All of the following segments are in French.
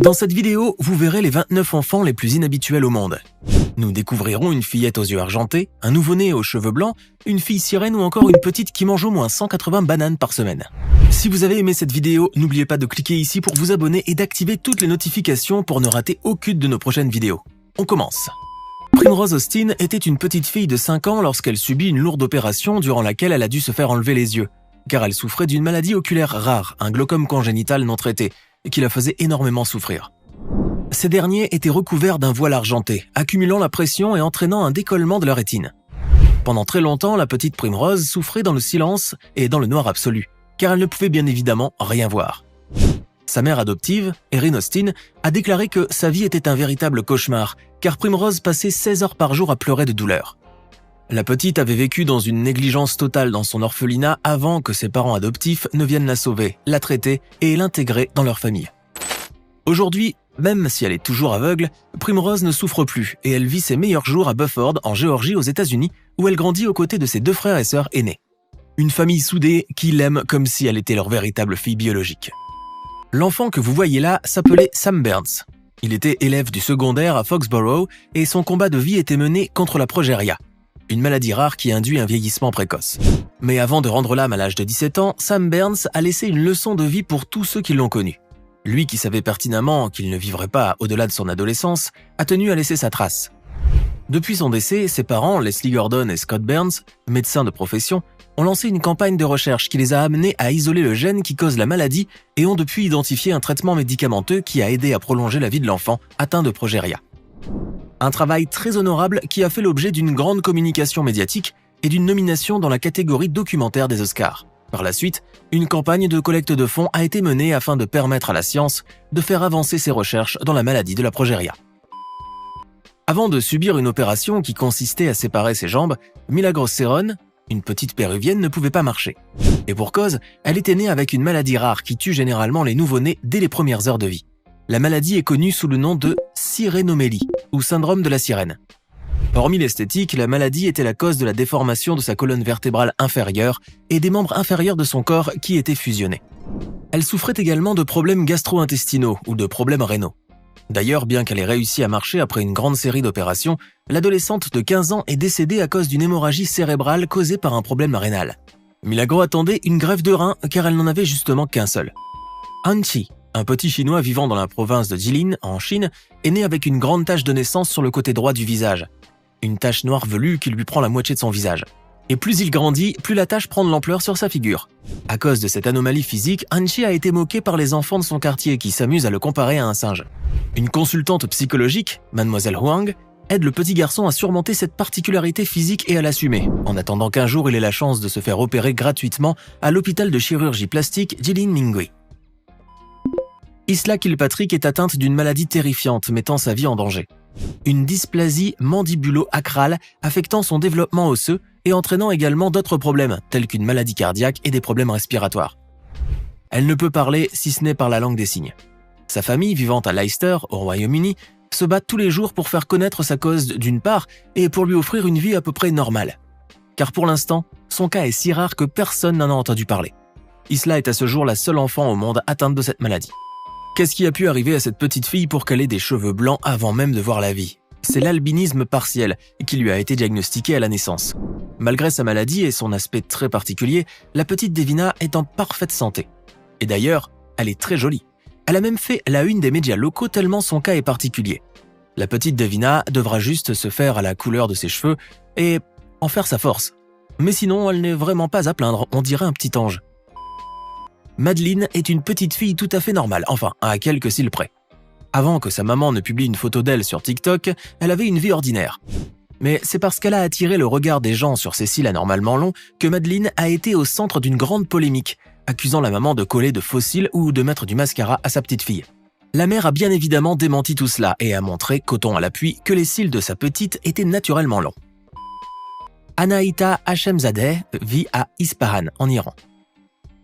Dans cette vidéo, vous verrez les 29 enfants les plus inhabituels au monde. Nous découvrirons une fillette aux yeux argentés, un nouveau-né aux cheveux blancs, une fille sirène ou encore une petite qui mange au moins 180 bananes par semaine. Si vous avez aimé cette vidéo, n'oubliez pas de cliquer ici pour vous abonner et d'activer toutes les notifications pour ne rater aucune de nos prochaines vidéos. On commence. Primrose Austin était une petite fille de 5 ans lorsqu'elle subit une lourde opération durant laquelle elle a dû se faire enlever les yeux, car elle souffrait d'une maladie oculaire rare, un glaucome congénital non traité, qui la faisait énormément souffrir. Ces derniers étaient recouverts d'un voile argenté, accumulant la pression et entraînant un décollement de la rétine. Pendant très longtemps, la petite Primrose souffrait dans le silence et dans le noir absolu, car elle ne pouvait bien évidemment rien voir. Sa mère adoptive, Erin Austin, a déclaré que sa vie était un véritable cauchemar, car Primrose passait 16 heures par jour à pleurer de douleur. La petite avait vécu dans une négligence totale dans son orphelinat avant que ses parents adoptifs ne viennent la sauver, la traiter et l'intégrer dans leur famille. Aujourd'hui, même si elle est toujours aveugle, Primrose ne souffre plus et elle vit ses meilleurs jours à Buford, en Géorgie, aux États-Unis, où elle grandit aux côtés de ses 2 frères et sœurs aînés. Une famille soudée qui l'aime comme si elle était leur véritable fille biologique. L'enfant que vous voyez là s'appelait Sam Burns. Il était élève du secondaire à Foxborough et son combat de vie était mené contre la progéria, une maladie rare qui induit un vieillissement précoce. Mais avant de rendre l'âme à l'âge de 17 ans, Sam Burns a laissé une leçon de vie pour tous ceux qui l'ont connu. Lui qui savait pertinemment qu'il ne vivrait pas au-delà de son adolescence, a tenu à laisser sa trace. Depuis son décès, ses parents, Leslie Gordon et Scott Burns, médecins de profession, ont lancé une campagne de recherche qui les a amenés à isoler le gène qui cause la maladie et ont depuis identifié un traitement médicamenteux qui a aidé à prolonger la vie de l'enfant atteint de progéria. Un travail très honorable qui a fait l'objet d'une grande communication médiatique et d'une nomination dans la catégorie documentaire des Oscars. Par la suite, une campagne de collecte de fonds a été menée afin de permettre à la science de faire avancer ses recherches dans la maladie de la progéria. Avant de subir une opération qui consistait à séparer ses jambes, Milagros Cerón, une petite péruvienne, ne pouvait pas marcher. Et pour cause, elle était née avec une maladie rare qui tue généralement les nouveau-nés dès les premières heures de vie. La maladie est connue sous le nom de sirénomélie, ou syndrome de la sirène. Hormis l'esthétique, la maladie était la cause de la déformation de sa colonne vertébrale inférieure et des membres inférieurs de son corps qui étaient fusionnés. Elle souffrait également de problèmes gastro-intestinaux ou de problèmes rénaux. D'ailleurs, bien qu'elle ait réussi à marcher après une grande série d'opérations, l'adolescente de 15 ans est décédée à cause d'une hémorragie cérébrale causée par un problème rénal. Milagro attendait une greffe de rein car elle n'en avait justement qu'un seul. Han Chi, un petit Chinois vivant dans la province de Jilin, en Chine, est né avec une grande tache de naissance sur le côté droit du visage. Une tache noire velue qui lui prend la moitié de son visage. Et plus il grandit, plus la tache prend de l'ampleur sur sa figure. À cause de cette anomalie physique, Han Chi a été moqué par les enfants de son quartier qui s'amusent à le comparer à un singe. Une consultante psychologique, Mademoiselle Huang, aide le petit garçon à surmonter cette particularité physique et à l'assumer, en attendant qu'un jour il ait la chance de se faire opérer gratuitement à l'hôpital de chirurgie plastique Jilin Mingui. Isla Kilpatrick est atteinte d'une maladie terrifiante mettant sa vie en danger. Une dysplasie mandibulo-acrale affectant son développement osseux et entraînant également d'autres problèmes, tels qu'une maladie cardiaque et des problèmes respiratoires. Elle ne peut parler si ce n'est par la langue des signes. Sa famille, vivant à Leicester, au Royaume-Uni, se bat tous les jours pour faire connaître sa cause d'une part et pour lui offrir une vie à peu près normale. Car pour l'instant, son cas est si rare que personne n'en a entendu parler. Isla est à ce jour la seule enfant au monde atteinte de cette maladie. Qu'est-ce qui a pu arriver à cette petite fille pour qu'elle ait des cheveux blancs avant même de voir la vie ? C'est l'albinisme partiel qui lui a été diagnostiqué à la naissance. Malgré sa maladie et son aspect très particulier, la petite Devina est en parfaite santé. Et d'ailleurs, elle est très jolie. Elle a même fait la une des médias locaux tellement son cas est particulier. La petite Devina devra juste se faire à la couleur de ses cheveux et en faire sa force. Mais sinon, elle n'est vraiment pas à plaindre, on dirait un petit ange. Madeleine est une petite fille tout à fait normale, enfin, à quelques cils près. Avant que sa maman ne publie une photo d'elle sur TikTok, elle avait une vie ordinaire. Mais c'est parce qu'elle a attiré le regard des gens sur ses cils anormalement longs que Madeleine a été au centre d'une grande polémique, accusant la maman de coller de faux cils ou de mettre du mascara à sa petite fille. La mère a bien évidemment démenti tout cela et a montré, coton à l'appui, que les cils de sa petite étaient naturellement longs. Anahita Hashemzadeh vit à Ispahan, en Iran.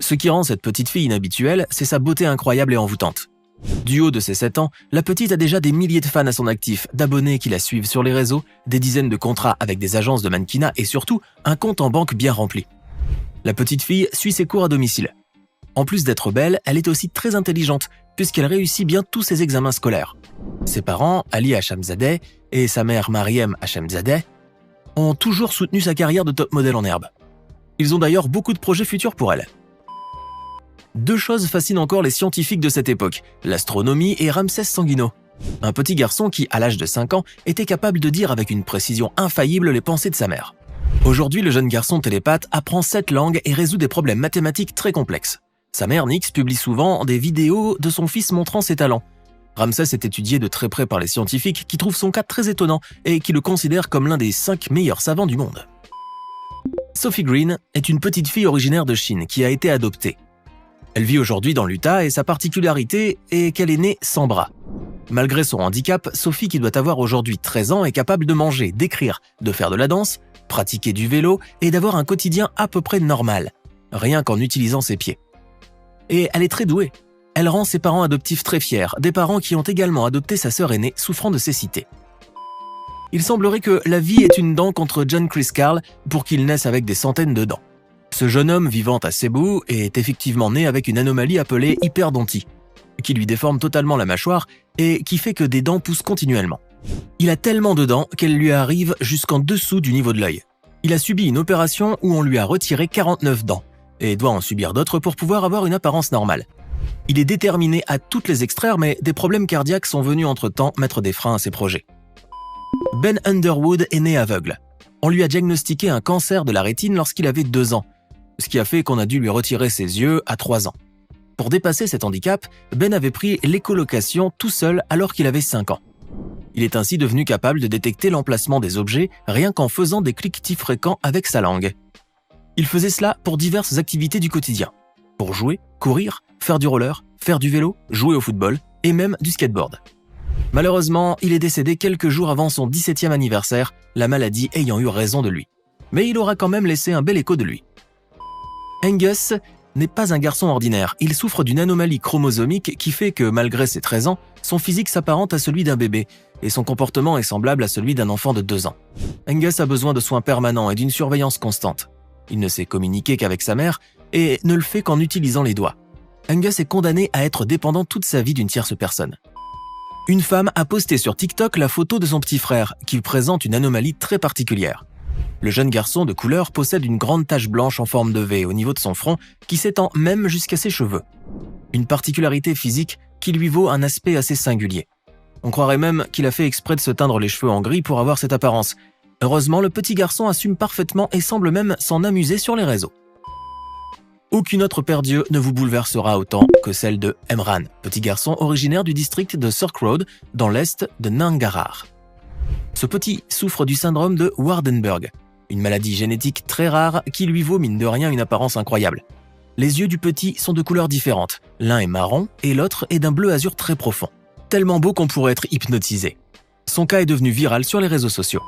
Ce qui rend cette petite fille inhabituelle, c'est sa beauté incroyable et envoûtante. Du haut de ses 7 ans, la petite a déjà des milliers de fans à son actif, d'abonnés qui la suivent sur les réseaux, des dizaines de contrats avec des agences de mannequinat et surtout, un compte en banque bien rempli. La petite fille suit ses cours à domicile. En plus d'être belle, elle est aussi très intelligente, puisqu'elle réussit bien tous ses examens scolaires. Ses parents, Ali Hachamzadeh et sa mère Mariem Hachamzadeh, ont toujours soutenu sa carrière de top modèle en herbe. Ils ont d'ailleurs beaucoup de projets futurs pour elle. Deux choses fascinent encore les scientifiques de cette époque, l'astronomie et Ramsès Sanguino. Un petit garçon qui, à l'âge de 5 ans, était capable de dire avec une précision infaillible les pensées de sa mère. Aujourd'hui, le jeune garçon télépathe apprend 7 langues et résout des problèmes mathématiques très complexes. Sa mère, Nyx, publie souvent des vidéos de son fils montrant ses talents. Ramsès est étudié de très près par les scientifiques qui trouvent son cas très étonnant et qui le considèrent comme l'un des 5 meilleurs savants du monde. Sophie Green est une petite fille originaire de Chine qui a été adoptée. Elle vit aujourd'hui dans l'Utah et sa particularité est qu'elle est née sans bras. Malgré son handicap, Sophie, qui doit avoir aujourd'hui 13 ans, est capable de manger, d'écrire, de faire de la danse, pratiquer du vélo et d'avoir un quotidien à peu près normal, rien qu'en utilisant ses pieds. Et elle est très douée. Elle rend ses parents adoptifs très fiers, des parents qui ont également adopté sa sœur aînée souffrant de cécité. Il semblerait que la vie est une dent contre John Chris Carl pour qu'il naisse avec des centaines de dents. Ce jeune homme vivant à Cebu est effectivement né avec une anomalie appelée hyperdontie, qui lui déforme totalement la mâchoire et qui fait que des dents poussent continuellement. Il a tellement de dents qu'elles lui arrivent jusqu'en dessous du niveau de l'œil. Il a subi une opération où on lui a retiré 49 dents et doit en subir d'autres pour pouvoir avoir une apparence normale. Il est déterminé à toutes les extraire, mais des problèmes cardiaques sont venus entre-temps mettre des freins à ses projets. Ben Underwood est né aveugle. On lui a diagnostiqué un cancer de la rétine lorsqu'il avait 2 ans, ce qui a fait qu'on a dû lui retirer ses yeux à 3 ans. Pour dépasser cet handicap, Ben avait pris l'écholocation tout seul alors qu'il avait 5 ans. Il est ainsi devenu capable de détecter l'emplacement des objets rien qu'en faisant des cliquetis fréquents avec sa langue. Il faisait cela pour diverses activités du quotidien. Pour jouer, courir, faire du roller, faire du vélo, jouer au football et même du skateboard. Malheureusement, il est décédé quelques jours avant son 17e anniversaire, la maladie ayant eu raison de lui. Mais il aura quand même laissé un bel écho de lui. Angus n'est pas un garçon ordinaire, il souffre d'une anomalie chromosomique qui fait que, malgré ses 13 ans, son physique s'apparente à celui d'un bébé et son comportement est semblable à celui d'un enfant de 2 ans. Angus a besoin de soins permanents et d'une surveillance constante. Il ne sait communiquer qu'avec sa mère et ne le fait qu'en utilisant les doigts. Angus est condamné à être dépendant toute sa vie d'une tierce personne. Une femme a posté sur TikTok la photo de son petit frère, qui présente une anomalie très particulière. Le jeune garçon de couleur possède une grande tache blanche en forme de V au niveau de son front qui s'étend même jusqu'à ses cheveux. Une particularité physique qui lui vaut un aspect assez singulier. On croirait même qu'il a fait exprès de se teindre les cheveux en gris pour avoir cette apparence. Heureusement, le petit garçon assume parfaitement et semble même s'en amuser sur les réseaux. Aucune autre paire d'yeux ne vous bouleversera autant que celle de Emran, petit garçon originaire du district de Silk Road, dans l'est de Nangarhar. Ce petit souffre du syndrome de Waardenburg, une maladie génétique très rare qui lui vaut mine de rien une apparence incroyable. Les yeux du petit sont de couleurs différentes, l'un est marron et l'autre est d'un bleu azur très profond. Tellement beau qu'on pourrait être hypnotisé. Son cas est devenu viral sur les réseaux sociaux.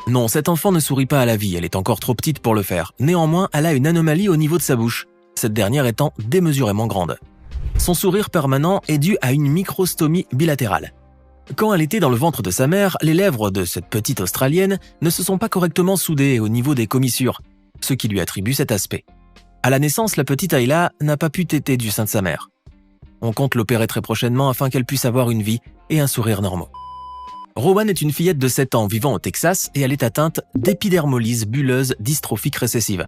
Non, cet enfant ne sourit pas à la vie, elle est encore trop petite pour le faire. Néanmoins, elle a une anomalie au niveau de sa bouche, cette dernière étant démesurément grande. Son sourire permanent est dû à une microstomie bilatérale. Quand elle était dans le ventre de sa mère, les lèvres de cette petite Australienne ne se sont pas correctement soudées au niveau des commissures, ce qui lui attribue cet aspect. À la naissance, la petite Ayla n'a pas pu téter du sein de sa mère. On compte l'opérer très prochainement afin qu'elle puisse avoir une vie et un sourire normaux. Rowan est une fillette de 7 ans vivant au Texas et elle est atteinte d'épidermolyse bulleuse dystrophique récessive.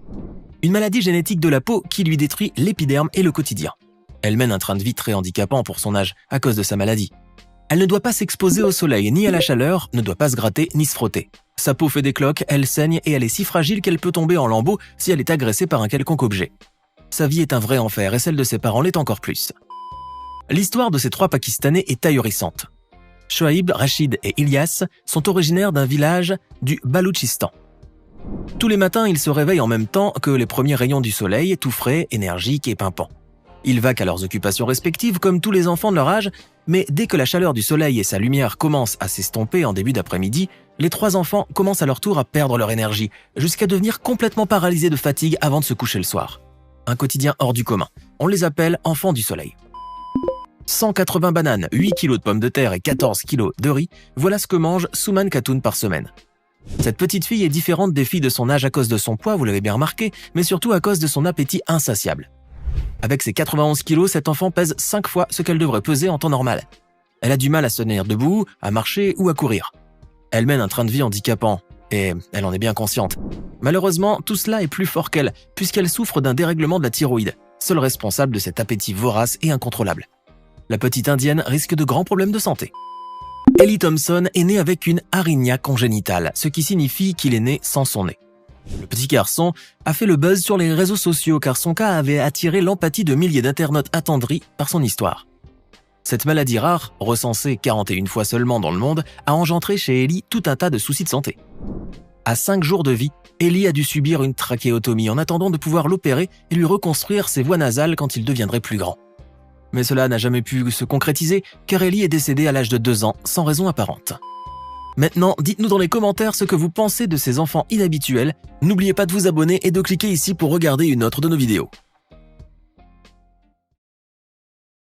Une maladie génétique de la peau qui lui détruit l'épiderme et le quotidien. Elle mène un train de vie très handicapant pour son âge à cause de sa maladie. Elle ne doit pas s'exposer au soleil ni à la chaleur, ne doit pas se gratter ni se frotter. Sa peau fait des cloques, elle saigne et elle est si fragile qu'elle peut tomber en lambeaux si elle est agressée par un quelconque objet. Sa vie est un vrai enfer et celle de ses parents l'est encore plus. L'histoire de ces 3 Pakistanais est ahurissante. Shoaib, Rachid et Ilyas sont originaires d'un village du Baloutchistan. Tous les matins, ils se réveillent en même temps que les premiers rayons du soleil, tout frais, énergiques et pimpants. Ils vaquent à leurs occupations respectives comme tous les enfants de leur âge, mais dès que la chaleur du soleil et sa lumière commencent à s'estomper en début d'après-midi, les 3 enfants commencent à leur tour à perdre leur énergie, jusqu'à devenir complètement paralysés de fatigue avant de se coucher le soir. Un quotidien hors du commun. On les appelle enfants du soleil. 180 bananes, 8 kilos de pommes de terre et 14 kilos de riz, voilà ce que mange Souman Khatoun par semaine. Cette petite fille est différente des filles de son âge à cause de son poids, vous l'avez bien remarqué, mais surtout à cause de son appétit insatiable. Avec ses 91 kilos, cette enfant pèse 5 fois ce qu'elle devrait peser en temps normal. Elle a du mal à se tenir debout, à marcher ou à courir. Elle mène un train de vie handicapant, et elle en est bien consciente. Malheureusement, tout cela est plus fort qu'elle, puisqu'elle souffre d'un dérèglement de la thyroïde, seul responsable de cet appétit vorace et incontrôlable. La petite indienne risque de grands problèmes de santé. Ellie Thompson est née avec une arythmia congénitale, ce qui signifie qu'il est né sans son nez. Le petit garçon a fait le buzz sur les réseaux sociaux car son cas avait attiré l'empathie de milliers d'internautes attendris par son histoire. Cette maladie rare, recensée 41 fois seulement dans le monde, a engendré chez Ellie tout un tas de soucis de santé. À 5 jours de vie, Ellie a dû subir une trachéotomie en attendant de pouvoir l'opérer et lui reconstruire ses voies nasales quand il deviendrait plus grand. Mais cela n'a jamais pu se concrétiser car Ellie est décédée à l'âge de 2 ans sans raison apparente. Maintenant, dites-nous dans les commentaires ce que vous pensez de ces enfants inhabituels. N'oubliez pas de vous abonner et de cliquer ici pour regarder une autre de nos vidéos.